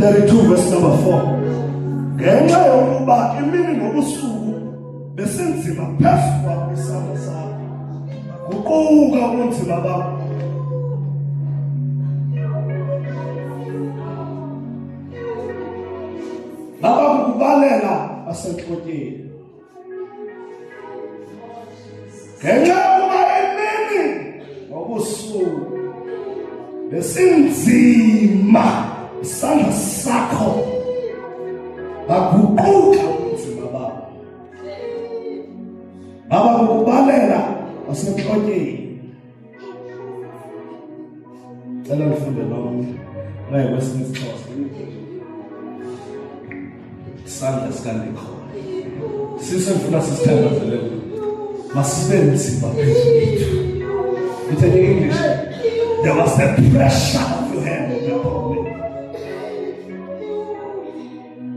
32 verse number 4. Ngenxa yokuba imini nobusuku besenzima phezu kwakho isandla sakho, guquka ubunzima bakho. Laba kukubalela basenhlotyeni. Ngenxa yokuba imini nobusuku besinzima isandla sakho, baguquka ubunzima bakho. Baba kukubalela basenhlotyeni. Cela ufunde lo naye kwesinye isixhosa. Isandla sikaNdikho sisefuna sisithandazelele masibe nzima phezu kwethu. It's in English. There was the pressure of your hand upon me.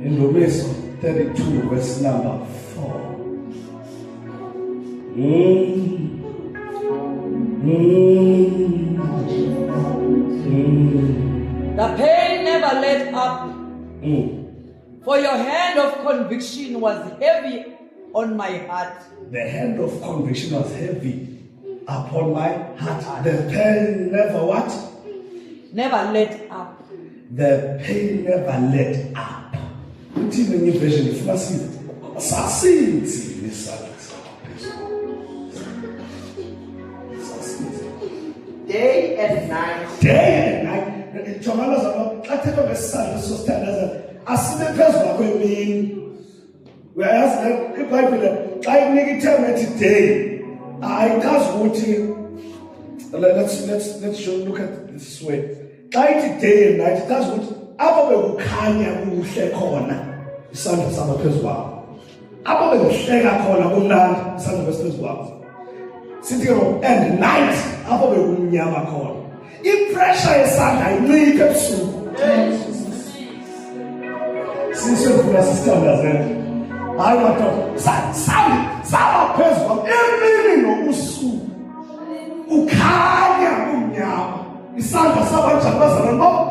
In Romans 32 verse number 4. The pain never let up. For your hand of conviction was heavy on my heart. The hand of conviction was heavy upon my heart. The pain never what? Never let up. The pain never let up. Uthi kwenye version ifuna sithi sasinzi nesandla sakho. Day and night. Day and night. Jomala zama xa thetha ngesandla sosithandaza asibe phezu kwakho emini. Uyayazi le iBhayibhile xa inika itheme ethi day ayikazi ukuthi let's look at this way. Xa ithi day and night ikazi ukuthi apho bekukhanya kuhle khona isandla saba phezu kwakho. Apho bekuhleka khona kumnandi isandla phezu kwakho. Sithi and night apho bekumnyama khona. I-pressure yesandla inciphe ebusuku. Sisefuna sisithandazele. Hayi madoda, saba phezu kwakho emini nobusuku. Ukhanya kumnyama. Isandla saba njani bazalwane babo?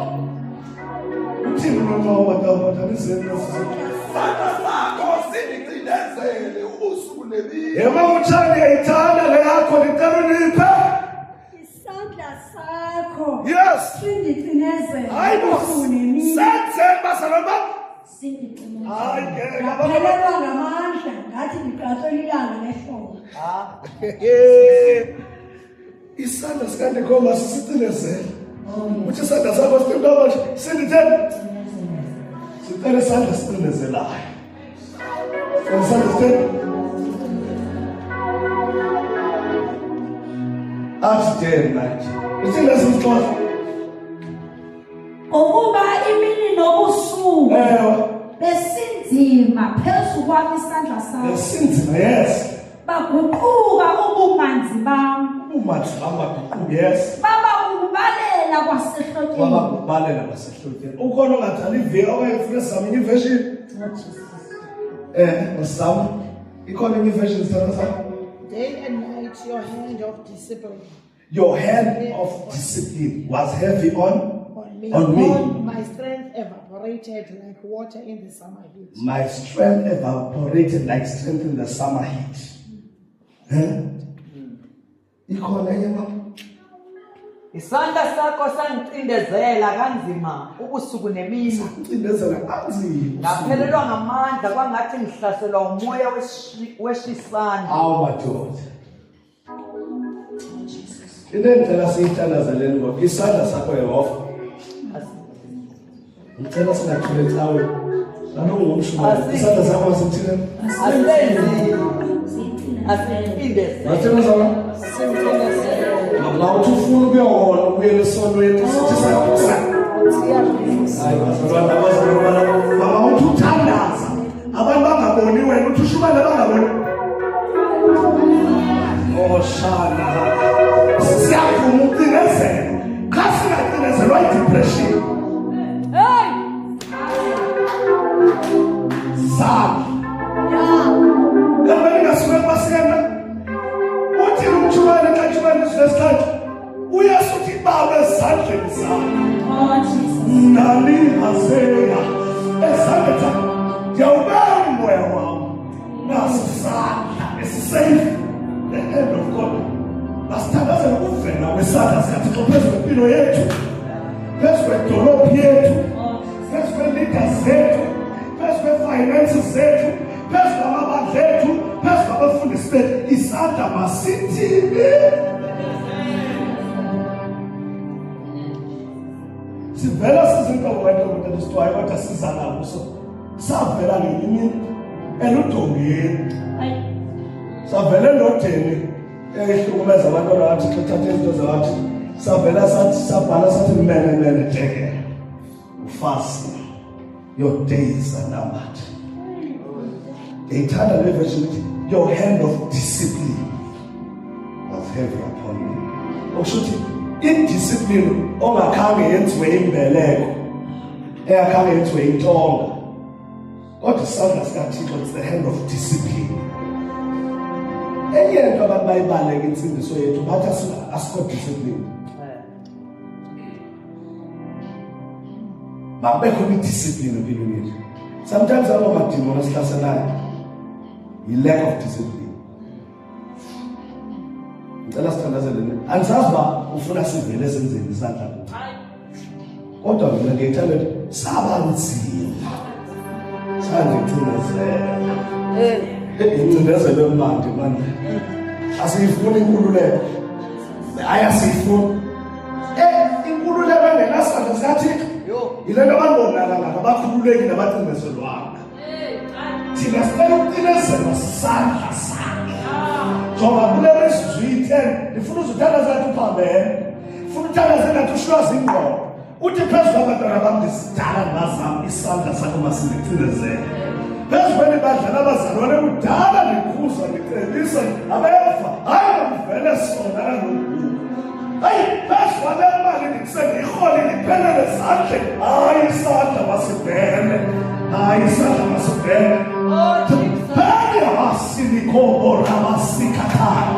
Uthini noma wabathaniseni isandla sakho sindicinezele ubusuku nemini. Yema utshani yayithanda le yakho litaruniphe. Isandla sakho. Yes. Sindicinezele Hayi ubusuku nemini. senzeni bazalwane babo. Sindicinezele. Hayi ngeke Ngaphelelwa ngamandla ngathi ngiqatshelwe ilanga lehlobo. Isandla sikaNdikho masisicinezele. Uthi isandla sakho sicinezele sinditheni? Sicela isandla sicinezelayo. Isandla sitheni? Athi day and night. Isindla simxhosa. Ngokuba imini nobusuku besinzima phezu kwami isandla sakho. Besinzima, yes. Baguquka ubumanzi bam. Umanzi bamaguquka, yes. Baba ukubalela kwasehlotyeni. Baba kubalela basehlotyeni. Ukhona ongathanda iveki okayifuna sizame enye version? Masizame. Ikhona enye version sithanda sakho? Day and night, your hand of discipline. Your hand of discipline was heavy on me. My strength evaporated like water in the summer heat. My strength evaporated like strength in the summer heat. Ikhona enye mama? Isandla sakho sangicindezela kanzima ubusuku nemini. Ucindezela kanzima. Ngaphelelwa ngamandla kwangathi ngihlaselwa umoya weshisana. Awu madoda. Indlela siyithandazeleni ngoba isandla sakho Yehova. Ngicela singathule cawe. Nanongumshwana. Isandla sakho sithina. Asicindezela. Ngathena zona. Ngawuthi ufuna ukuyohola ubuyele esonweni sithi sakho. Hayi bazalwana baba uthi uthandaza. Abantu bangaboni wena uthi ushubane bangaboni. Shana. Siyavuma ucinezelo. Xa singacinezelwa i-depression. Hey! Zami. Kambe ngasuke kwasikena. Uthi umthumane xa thumane nesithathu. Uyasuthi baba ezandleni zakho. Oh Jesus. Nani Hazeya, Esakata, Yawamwe, Nasasana, is safe, the hand of God. Last time as a woman, I was sad as I took a person of Pino Yetu, that's where Tolo Pietu, that's where Nika Zetu, that's where finances Zetu, that's where Mama Zetu, that's where Mama Food State, Isata Masiti. Sivela sizinto wena ukuthi isitwaye kodwa sizana kuso savela ngelinye eludongeni savela endodeni ehlukumeza abantwana bathi xethatha izinto zabathi savela sathi sabhala sathi mene teke ufasi your days are numbered. Ngiyithanda le version ukuthi your hand of discipline was heavy upon me. Okushuthi indiscipline ongakhange yenziwe imbeleko engakhange yenziwe intonga kodwa isandla sikaThixo, it's the hand of discipline. Enye into abantu bayibaleka insindiso yethu bathi asikho discipline. Makubekho idiscipline empilweni yethu. Sometimes abamadimoni asihlaselayo yi-lack of discipline. Ngicela sithandazeleni. Angisazi uba ufuna sivele senzeni isandla. Kodwa mina ngiyithanda ukuthi sabanzima. Sandithunazela. Incindezelo emnandi manje. Asiyifuni inkululeko. Ayasiyifuni. Inkululeko engenasandla sikaThixo. Yile nto abangabonakala abakhululeki nabacindezelwanga. Thina sicela ukucinezelwa sisandla sakhe. Jonga kule mizuzu iyi-10 ndifuna uzuthandaza uphambene. Ufuna uthandaza ngathi ushwaza ingqondo. Uthi phezu kwabantwana bam ndisidala ngazama isandla sakho masindicinezele. Phezu kweli badlala abazalwane kudala ndikhuza ndicebisa abeva hayi mvele sona kaloku. Hayi phezu kwale mali ndikusengirholi ndiphelele zandle. Hayi isandla masibhele. Hayi isandla masibhele. Phezu hasilikho rabasikakhala.